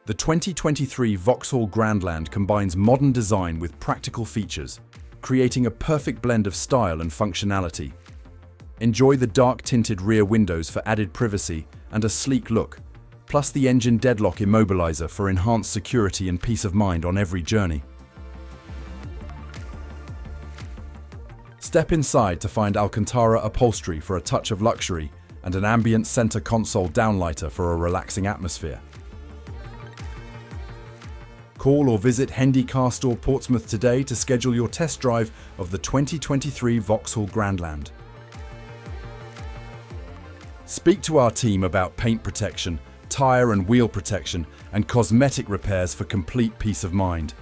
The 2023 Vauxhall Grandland combines modern design with practical features, creating a perfect blend of style and functionality. Enjoy the dark-tinted rear windows for added privacy and a sleek look, plus the engine deadlock immobilizer for enhanced security and peace of mind on every journey. Step inside to find Alcantara upholstery for a touch of luxury and an ambient center console downlighter for a relaxing atmosphere. Call or visit Hendy Car Store Portsmouth today to schedule your test drive of the 2023 Vauxhall Grandland. Speak to our team about paint protection, tyre and wheel protection, and cosmetic repairs for complete peace of mind.